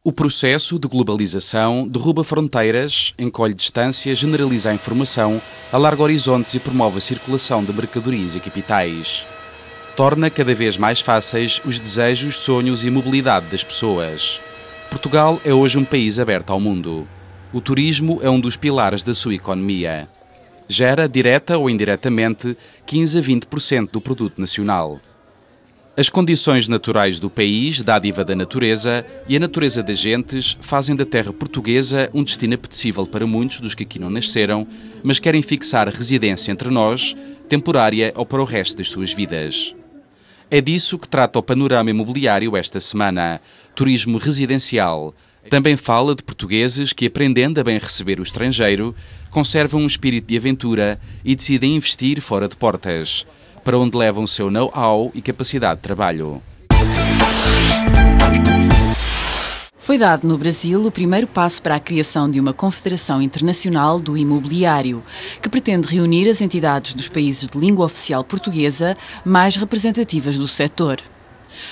O processo de globalização derruba fronteiras, encolhe distâncias, generaliza a informação, alarga horizontes e promove a circulação de mercadorias e capitais. Torna cada vez mais fáceis os desejos, sonhos e mobilidade das pessoas. Portugal é hoje um país aberto ao mundo. O turismo é um dos pilares da sua economia. Gera, direta ou indiretamente, 15 a 20% do produto nacional. As condições naturais do país, dádiva da natureza, e a natureza das gentes fazem da terra portuguesa um destino apetecível para muitos dos que aqui não nasceram, mas querem fixar residência entre nós, temporária ou para o resto das suas vidas. É disso que trata o panorama imobiliário esta semana, turismo residencial. Também fala de portugueses que, aprendendo a bem receber o estrangeiro, conservam um espírito de aventura e decidem investir fora de portas, para onde levam o seu know-how e capacidade de trabalho. Foi dado no Brasil o primeiro passo para a criação de uma Confederação Internacional do Imobiliário, que pretende reunir as entidades dos países de língua oficial portuguesa mais representativas do setor.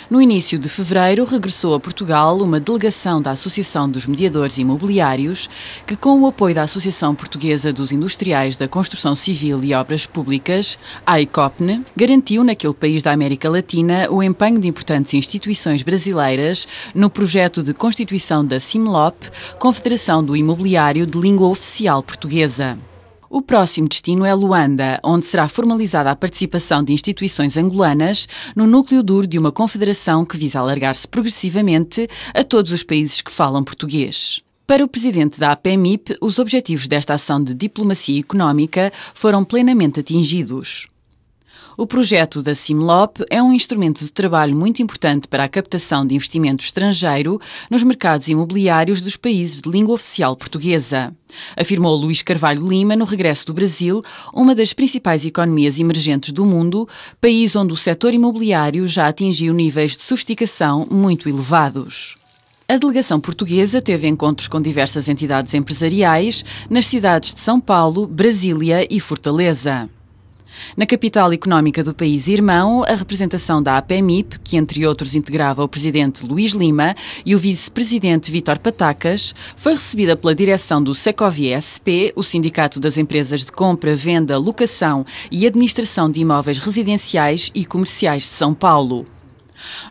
No início de fevereiro, regressou a Portugal uma delegação da Associação dos Mediadores Imobiliários, que, com o apoio da Associação Portuguesa dos Industriais da Construção Civil e Obras Públicas, a ICOPNE, garantiu naquele país da América Latina o empenho de importantes instituições brasileiras no projeto de constituição da CIMLOP, Confederação do Imobiliário de Língua Oficial Portuguesa. O próximo destino é Luanda, onde será formalizada a participação de instituições angolanas no núcleo duro de uma confederação que visa alargar-se progressivamente a todos os países que falam português. Para o presidente da APMIP, os objetivos desta ação de diplomacia económica foram plenamente atingidos. O projeto da CIMLOP é um instrumento de trabalho muito importante para a captação de investimento estrangeiro nos mercados imobiliários dos países de língua oficial portuguesa, afirmou Luís Carvalho Lima no regresso do Brasil, uma das principais economias emergentes do mundo, país onde o setor imobiliário já atingiu níveis de sofisticação muito elevados. A delegação portuguesa teve encontros com diversas entidades empresariais nas cidades de São Paulo, Brasília e Fortaleza. Na capital económica do país irmão, a representação da APMIP, que entre outros integrava o presidente Luís Lima e o vice-presidente Vítor Patacas, foi recebida pela direção do Secovia SP, o Sindicato das Empresas de Compra, Venda, Locação e Administração de Imóveis Residenciais e Comerciais de São Paulo.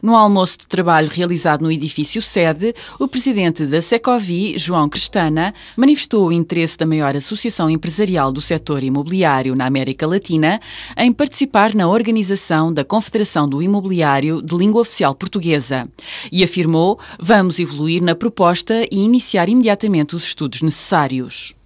No almoço de trabalho realizado no edifício sede, o presidente da Secovi, João Crestana, manifestou o interesse da maior associação empresarial do setor imobiliário na América Latina em participar na organização da Confederação do Imobiliário de Língua Oficial Portuguesa e afirmou: "Vamos evoluir na proposta e iniciar imediatamente os estudos necessários."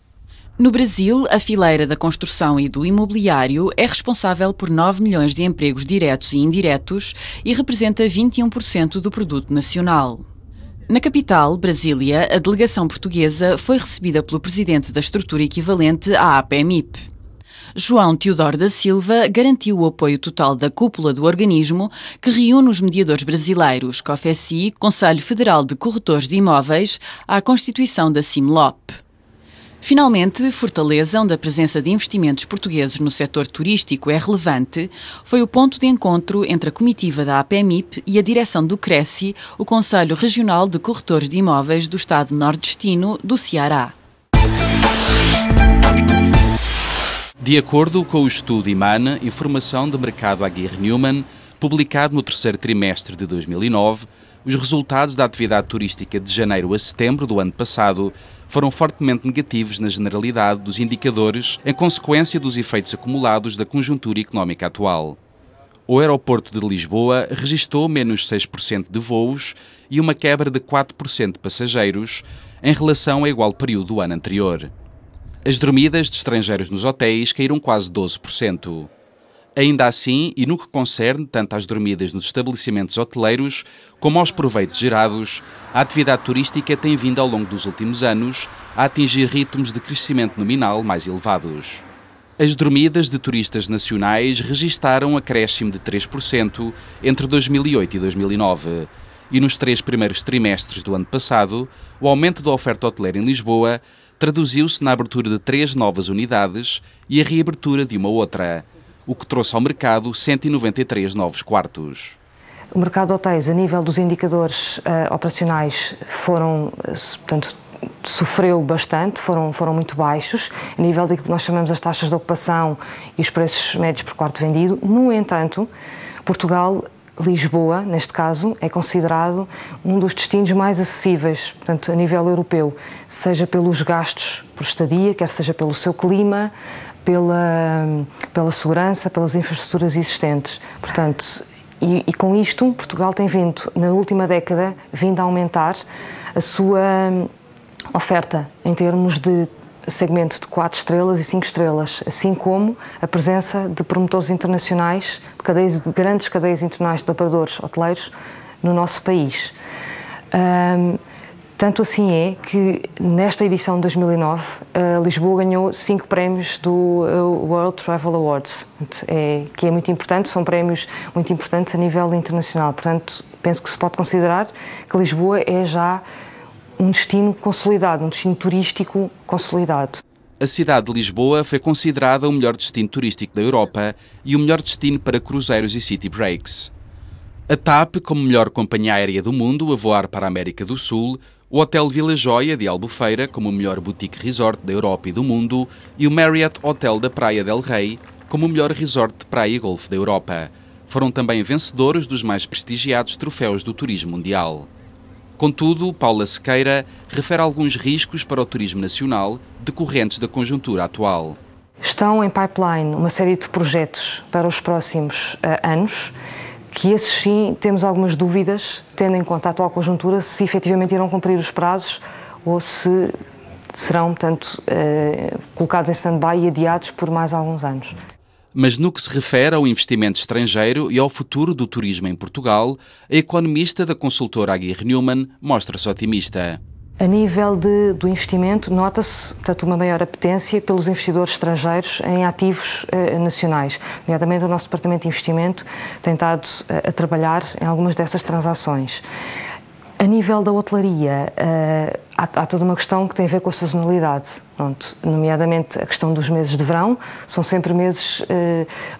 No Brasil, a fileira da construção e do imobiliário é responsável por 9 milhões de empregos diretos e indiretos e representa 21% do produto nacional. Na capital, Brasília, a delegação portuguesa foi recebida pelo presidente da estrutura equivalente à APMIP. João Teodoro da Silva garantiu o apoio total da cúpula do organismo, que reúne os mediadores brasileiros, COFECI, Conselho Federal de Corretores de Imóveis, à constituição da CIMLOP. Finalmente, Fortaleza, onde a presença de investimentos portugueses no setor turístico é relevante, foi o ponto de encontro entre a comitiva da APMIP e a direção do CRECI, o Conselho Regional de Corretores de Imóveis do Estado nordestino do Ceará. De acordo com o estudo IMAN, Informação de Mercado Aguirre Newman, publicado no terceiro trimestre de 2009, os resultados da atividade turística de janeiro a setembro do ano passado foram fortemente negativos na generalidade dos indicadores em consequência dos efeitos acumulados da conjuntura económica atual. O aeroporto de Lisboa registrou menos 6% de voos e uma quebra de 4% de passageiros em relação ao igual período do ano anterior. As dormidas de estrangeiros nos hotéis caíram quase 12%. Ainda assim, e no que concerne tanto às dormidas nos estabelecimentos hoteleiros como aos proveitos gerados, a atividade turística tem vindo ao longo dos últimos anos a atingir ritmos de crescimento nominal mais elevados. As dormidas de turistas nacionais registaram um acréscimo de 3% entre 2008 e 2009, e nos 3 primeiros trimestres do ano passado, o aumento da oferta hoteleira em Lisboa traduziu-se na abertura de 3 novas unidades e a reabertura de uma outra, o que trouxe ao mercado 193 novos quartos. O mercado de hotéis, a nível dos indicadores operacionais, portanto, sofreu bastante, foram muito baixos, a nível daquilo que nós chamamos as taxas de ocupação e os preços médios por quarto vendido. No entanto, Portugal, Lisboa, neste caso, é considerado um dos destinos mais acessíveis, portanto, a nível europeu, seja pelos gastos por estadia, quer seja pelo seu clima, pela segurança, pelas infraestruturas existentes. Portanto, e com isto, Portugal tem vindo, na última década, a aumentar a sua oferta em termos de segmento de 4 estrelas e 5 estrelas, assim como a presença de promotores internacionais, de grandes cadeias internacionais de operadores hoteleiros no nosso país. Tanto assim é que, nesta edição de 2009, Lisboa ganhou 5 prémios do World Travel Awards, que é muito importante, são prémios muito importantes a nível internacional. Portanto, penso que se pode considerar que Lisboa é já um destino consolidado, um destino turístico consolidado. A cidade de Lisboa foi considerada o melhor destino turístico da Europa e o melhor destino para cruzeiros e city breaks. A TAP, como melhor companhia aérea do mundo a voar para a América do Sul, o Hotel Vila Joia de Albufeira como o melhor boutique resort da Europa e do mundo e o Marriott Hotel da Praia del Rei como o melhor resort de praia e golfe da Europa. Foram também vencedores dos mais prestigiados troféus do turismo mundial. Contudo, Paula Sequeira refere alguns riscos para o turismo nacional decorrentes da conjuntura atual. Estão em pipeline uma série de projetos para os próximos anos, que esses sim temos algumas dúvidas, tendo em conta a atual conjuntura, se efetivamente irão cumprir os prazos ou se serão, portanto, colocados em stand-by e adiados por mais alguns anos. Mas no que se refere ao investimento estrangeiro e ao futuro do turismo em Portugal, a economista da consultora Aguirre Newman mostra-se otimista. A nível do investimento, nota-se, portanto, uma maior apetência pelos investidores estrangeiros em ativos nacionais. Nomeadamente, o nosso Departamento de Investimento tem estado a trabalhar em algumas dessas transações. A nível da hotelaria, há toda uma questão que tem a ver com a sazonalidade. Pronto, nomeadamente a questão dos meses de verão, são sempre meses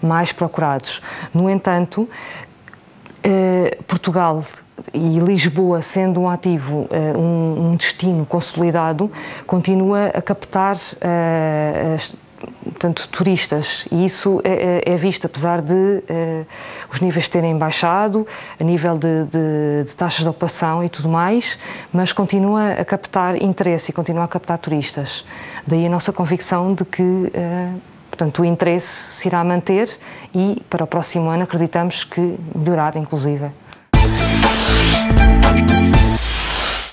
mais procurados. No entanto, Portugal e Lisboa, sendo um ativo, um destino consolidado, continua a captar portanto, turistas, e isso é visto, apesar de os níveis terem baixado, a nível de taxas de ocupação e tudo mais, mas continua a captar interesse e continua a captar turistas. Daí a nossa convicção de que portanto, o interesse se irá manter e para o próximo ano acreditamos que melhorar, inclusive.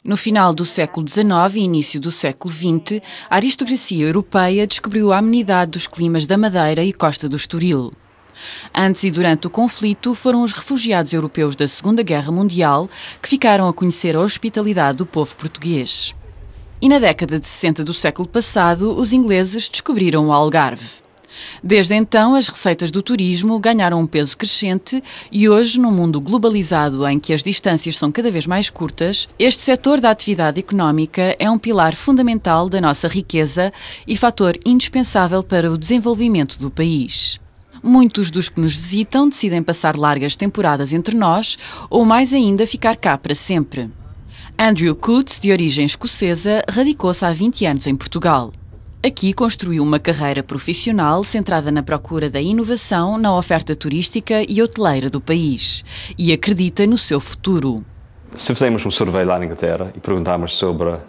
No final do século XIX e início do século XX, a aristocracia europeia descobriu a amenidade dos climas da Madeira e Costa do Estoril. Antes e durante o conflito, foram os refugiados europeus da Segunda Guerra Mundial que ficaram a conhecer a hospitalidade do povo português. E na década de 60 do século passado, os ingleses descobriram o Algarve. Desde então, as receitas do turismo ganharam um peso crescente e hoje, num mundo globalizado em que as distâncias são cada vez mais curtas, este setor da atividade económica é um pilar fundamental da nossa riqueza e fator indispensável para o desenvolvimento do país. Muitos dos que nos visitam decidem passar largas temporadas entre nós ou, mais ainda, ficar cá para sempre. Andrew Coates, de origem escocesa, radicou-se há 20 anos em Portugal. Aqui construiu uma carreira profissional centrada na procura da inovação na oferta turística e hoteleira do país e acredita no seu futuro. Se fizermos um survey lá na Inglaterra e perguntarmos sobre a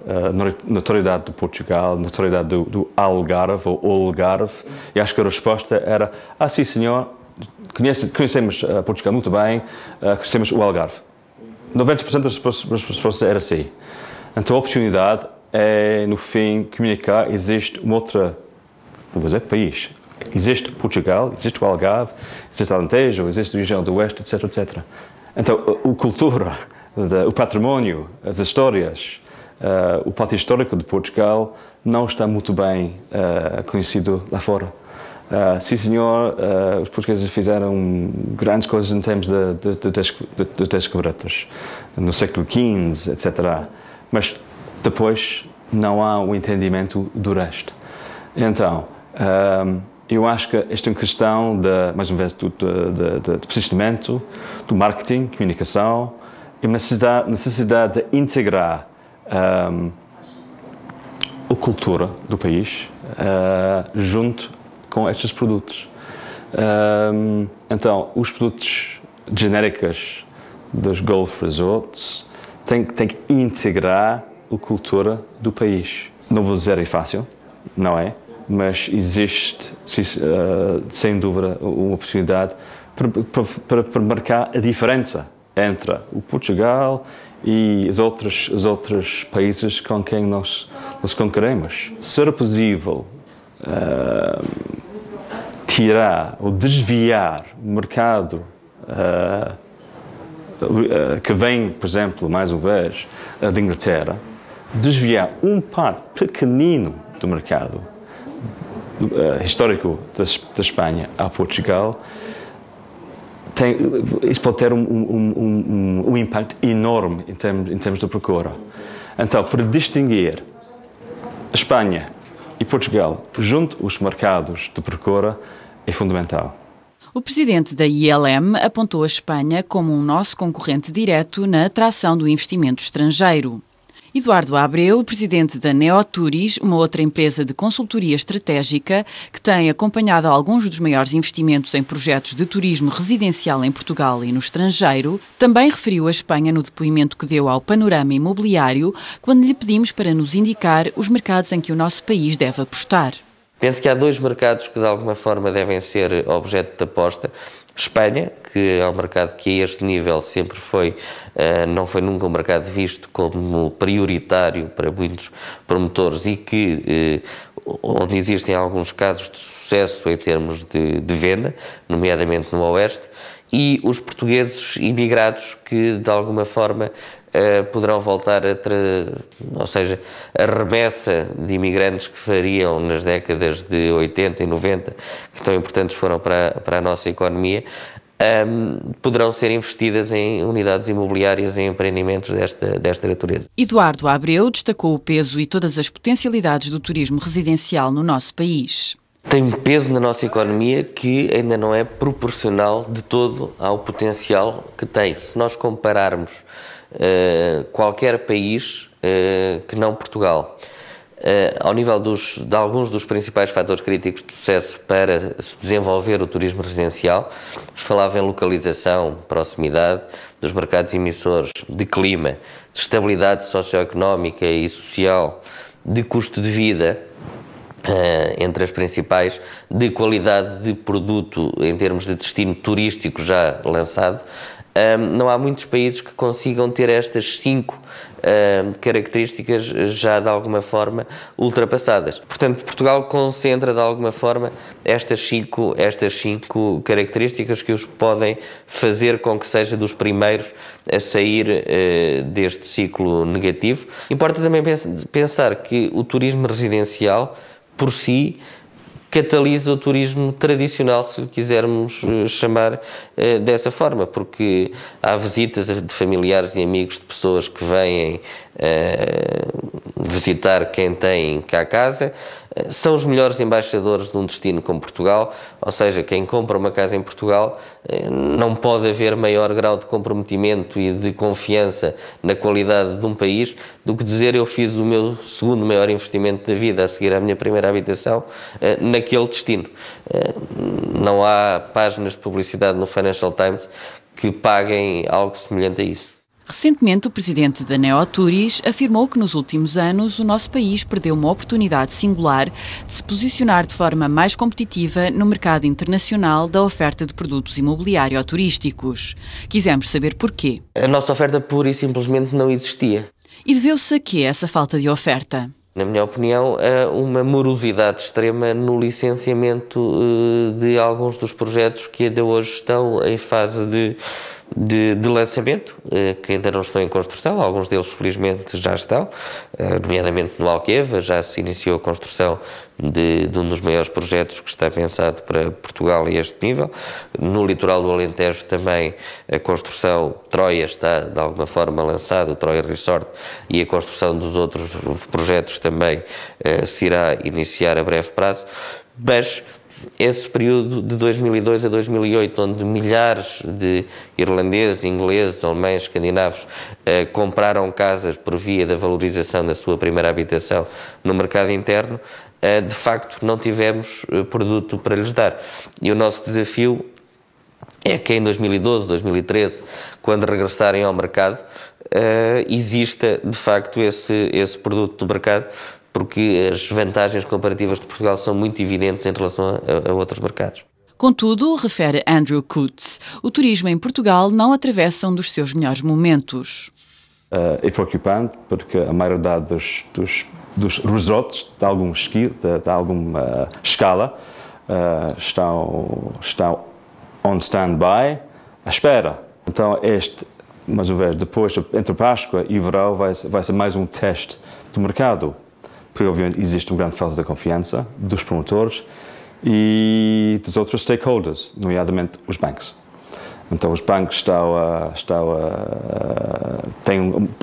notoriedade de Portugal, a notoriedade do Algarve ou Algarve, e acho que a resposta era: sim senhor, conhecemos Portugal muito bem, conhecemos o Algarve. 90% das respostas era sim. Então a oportunidade é, no fim, comunicar: existe um outro, não vou dizer país. Existe Portugal, existe o Algarve, existe o Alentejo, existe a região do Oeste, etc, etc. Então, a cultura, o património, as histórias, o património histórico de Portugal não está muito bem conhecido lá fora. Sim, senhor, os portugueses fizeram grandes coisas em termos de descobertas, no século XV, etc. Mas depois não há um entendimento do resto. Então, Eu acho que esta é uma questão, mais uma vez, do posicionamento, do marketing, comunicação, e uma necessidade de integrar a cultura do país junto com estes produtos. Então, os produtos genéricos dos Golf Resorts têm que integrar a cultura do país. Não vou dizer é fácil, não é? Mas existe, sem dúvida, uma oportunidade para marcar a diferença entre o Portugal e os outros países com quem nós concorremos. Será possível tirar ou desviar o mercado que vem, por exemplo, mais uma vez, da Inglaterra, desviar um parte pequenino do mercado histórico da Espanha a Portugal, isso pode ter um impacto enorme em termos de procura. Então, para distinguir a Espanha e Portugal junto aos mercados de procura é fundamental. O presidente da ILM apontou a Espanha como um nosso concorrente direto na atração do investimento estrangeiro. Eduardo Abreu, presidente da Neoturis, uma outra empresa de consultoria estratégica que tem acompanhado alguns dos maiores investimentos em projetos de turismo residencial em Portugal e no estrangeiro, também referiu a Espanha no depoimento que deu ao Panorama Imobiliário quando lhe pedimos para nos indicar os mercados em que o nosso país deve apostar. Penso que há dois mercados que de alguma forma devem ser objeto de aposta. Espanha, que é um mercado que a este nível sempre foi, não foi nunca um mercado visto como prioritário para muitos promotores e que, onde existem alguns casos de sucesso em termos de venda, nomeadamente no Oeste, e os portugueses imigrados que de alguma forma poderão voltar ou seja, a remessa de imigrantes que fariam nas décadas de 80 e 90, que tão importantes foram para a nossa economia, poderão ser investidas em unidades imobiliárias, em empreendimentos desta natureza. Eduardo Abreu destacou o peso e todas as potencialidades do turismo residencial no nosso país. Tem um peso na nossa economia que ainda não é proporcional de todo ao potencial que tem. Se nós compararmos qualquer país que não Portugal, ao nível de alguns dos principais fatores críticos de sucesso para se desenvolver o turismo residencial, falava em localização, proximidade dos mercados emissores, de clima, de estabilidade socioeconómica e social, de custo de vida, entre as principais, de qualidade de produto em termos de destino turístico já lançado. Não há muitos países que consigam ter estas 5 características já de alguma forma ultrapassadas. Portanto, Portugal concentra de alguma forma estas cinco características que os podem fazer com que seja dos primeiros a sair deste ciclo negativo. Importa também pensar que o turismo residencial, por si, catalisa o turismo tradicional, se quisermos chamar dessa forma, porque há visitas de familiares e amigos de pessoas que vêm visitar quem tem cá a casa, são os melhores embaixadores de um destino como Portugal, ou seja, quem compra uma casa em Portugal, não pode haver maior grau de comprometimento e de confiança na qualidade de um país do que dizer eu fiz o meu segundo maior investimento da vida a seguir à minha primeira habitação naquele destino. Não há páginas de publicidade no Financial Times que paguem algo semelhante a isso. Recentemente, o presidente da Neoturis afirmou que nos últimos anos o nosso país perdeu uma oportunidade singular de se posicionar de forma mais competitiva no mercado internacional da oferta de produtos imobiliário-turísticos. Quisemos saber porquê. A nossa oferta pura e simplesmente não existia. E deveu-se a quê essa falta de oferta? Na minha opinião, uma morosidade extrema no licenciamento de alguns dos projetos que ainda hoje estão em fase de lançamento, que ainda não estão em construção. Alguns deles felizmente já estão, nomeadamente no Alqueva, já se iniciou a construção de um dos maiores projetos que está pensado para Portugal a este nível. No litoral do Alentejo também a construção, Troia está de alguma forma lançada, o Troia Resort, e a construção dos outros projetos também se irá iniciar a breve prazo, mas esse período de 2002 a 2008, onde milhares de irlandeses, ingleses, alemães, escandinavos compraram casas por via da valorização da sua primeira habitação no mercado interno, de facto não tivemos produto para lhes dar. E o nosso desafio é que em 2012, 2013, quando regressarem ao mercado, exista de facto esse produto do mercado, porque as vantagens comparativas de Portugal são muito evidentes em relação a outros mercados. Contudo, refere Andrew Coutts, o turismo em Portugal não atravessa um dos seus melhores momentos. É preocupante porque a maioria dos resorts de alguma escala estão on stand-by à espera. Então mais uma vez, depois, entre Páscoa e verão, vai ser mais um teste do mercado. Porque, obviamente, existe uma grande falta de confiança dos promotores e dos outros stakeholders, nomeadamente os bancos. Então, os bancos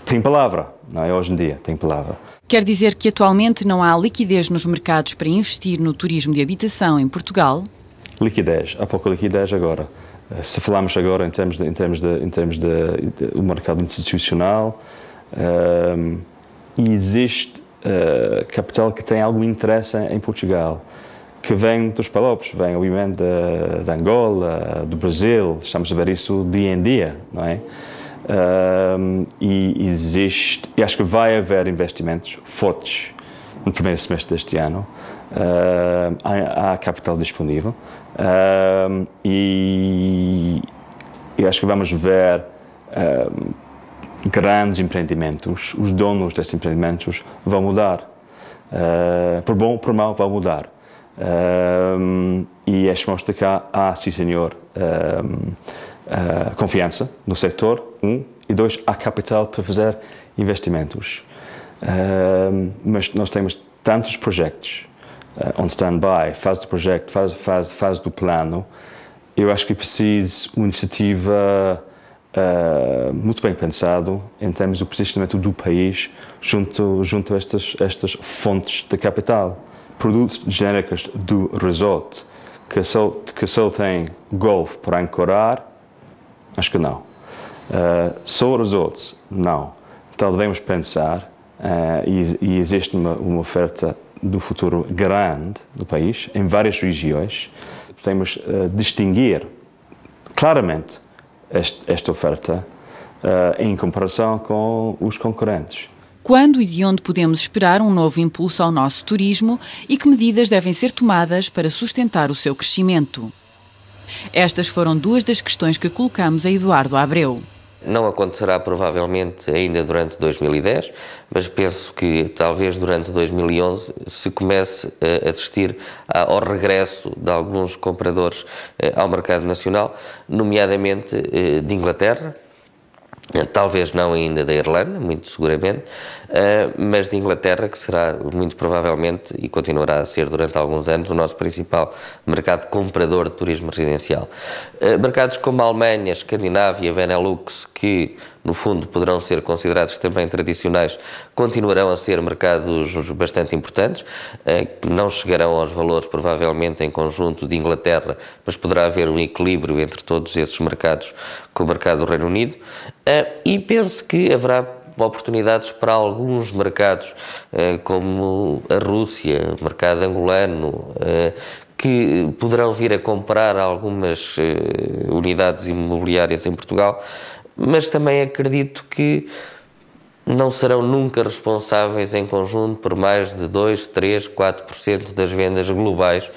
têm palavra, não é? Hoje em dia, têm palavra. Quer dizer que atualmente não há liquidez nos mercados para investir no turismo de habitação em Portugal? Liquidez, há pouca liquidez agora. Se falarmos agora em termos do mercado institucional, existe capital que tem algum interesse em Portugal, que vem dos palopes, vem obviamente de Angola, do Brasil, estamos a ver isso dia em dia, não é? E acho que vai haver investimentos fortes no primeiro semestre deste ano, há capital disponível, e acho que vamos ver grandes empreendimentos, os donos destes empreendimentos vão mudar, por bom ou por mal vão mudar, e este mostra que há sim senhor, confiança no setor, e dois, há capital para fazer investimentos, mas nós temos tantos projetos on stand-by, fase do projeto, fase do plano. Eu acho que é preciso uma iniciativa muito bem pensado em termos do posicionamento do país junto a estas fontes de capital. Produtos genéricos do resort que só tem golfe para ancorar, acho que não. Só resorts, não. Então devemos pensar, e existe uma oferta do futuro grande do país, em várias regiões. Podemos distinguir claramente esta oferta em comparação com os concorrentes. Quando e de onde podemos esperar um novo impulso ao nosso turismo e que medidas devem ser tomadas para sustentar o seu crescimento? Estas foram duas das questões que colocamos a Eduardo Abreu. Não acontecerá provavelmente ainda durante 2010, mas penso que talvez durante 2011 se comece a assistir ao regresso de alguns compradores ao mercado nacional, nomeadamente de Inglaterra, talvez não ainda da Irlanda, muito seguramente, mas de Inglaterra, que será muito provavelmente e continuará a ser durante alguns anos o nosso principal mercado comprador de turismo residencial. Mercados como a Alemanha, Escandinávia, Benelux, que no fundo poderão ser considerados também tradicionais, continuarão a ser mercados bastante importantes, que não chegarão aos valores provavelmente em conjunto de Inglaterra, mas poderá haver um equilíbrio entre todos esses mercados com o mercado do Reino Unido, e penso que haverá oportunidades para alguns mercados, como a Rússia, o mercado angolano, que poderão vir a comprar algumas unidades imobiliárias em Portugal, mas também acredito que não serão nunca responsáveis em conjunto por mais de 2, 3, 4% das vendas globais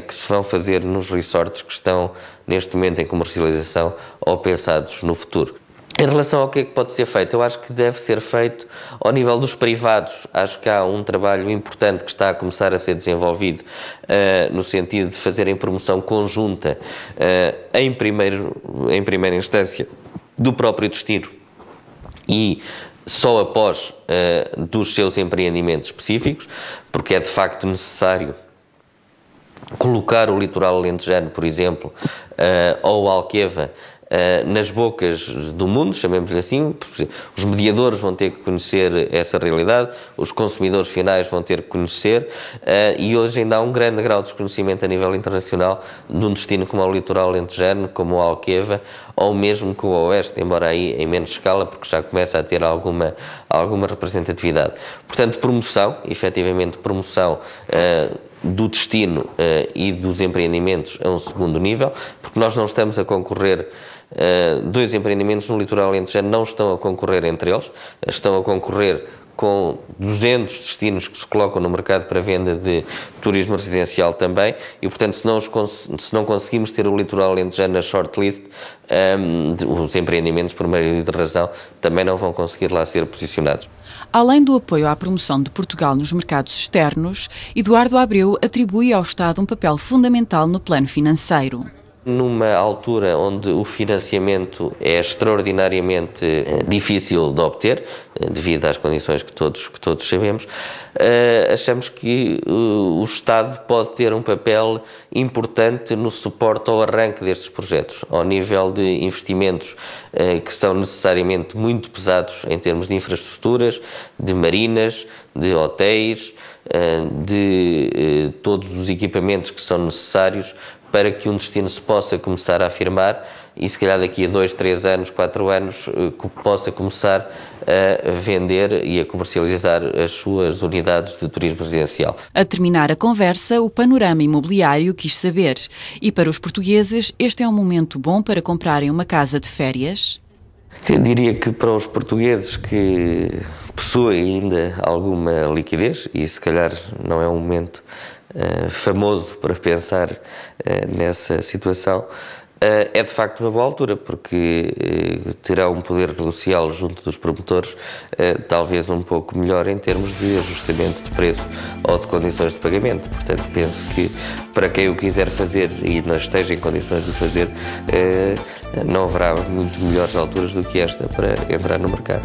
que se vão fazer nos resorts que estão neste momento em comercialização ou pensados no futuro. Em relação ao que é que pode ser feito, eu acho que deve ser feito ao nível dos privados. Acho que há um trabalho importante que está a começar a ser desenvolvido no sentido de fazerem promoção conjunta em primeira instância do próprio destino e só após dos seus empreendimentos específicos, porque é de facto necessário colocar o litoral alentejano, por exemplo, ou Alqueva nas bocas do mundo, chamemos-lhe assim. Os mediadores vão ter que conhecer essa realidade, os consumidores finais vão ter que conhecer, e hoje ainda há um grande grau de desconhecimento a nível internacional de um destino como o litoral alentejano, como o Alqueva, ou mesmo com o Oeste, embora aí em menos escala, porque já começa a ter alguma representatividade. Portanto, promoção, efetivamente promoção do destino e dos empreendimentos a um segundo nível, porque nós não estamos a concorrer, dois empreendimentos no litoral alentejano não estão a concorrer entre eles, estão a concorrer com 200 destinos que se colocam no mercado para venda de turismo residencial também, e portanto se não conseguimos ter o litoral alentejano na shortlist, os empreendimentos, por meio de razão, também não vão conseguir lá ser posicionados. Além do apoio à promoção de Portugal nos mercados externos, Eduardo Abreu atribui ao Estado um papel fundamental no plano financeiro. Numa altura onde o financiamento é extraordinariamente difícil de obter, devido às condições que todos sabemos, achamos que o Estado pode ter um papel importante no suporte ao arranque destes projetos, ao nível de investimentos que são necessariamente muito pesados em termos de infraestruturas, de marinas, de hotéis, de todos os equipamentos que são necessários para que um destino se possa começar a afirmar e se calhar daqui a 2, 3 anos, 4 anos, possa começar a vender e a comercializar as suas unidades de turismo residencial. A terminar a conversa, o Panorama Imobiliário quis saber: e para os portugueses, este é um momento bom para comprarem uma casa de férias? Eu diria que para os portugueses que possuem ainda alguma liquidez, e se calhar não é um momento famoso para pensar nessa situação, é de facto uma boa altura, porque terá um poder negocial junto dos promotores talvez um pouco melhor em termos de ajustamento de preço ou de condições de pagamento. Portanto, penso que para quem o quiser fazer e não esteja em condições de fazer, não haverá muito melhores alturas do que esta para entrar no mercado.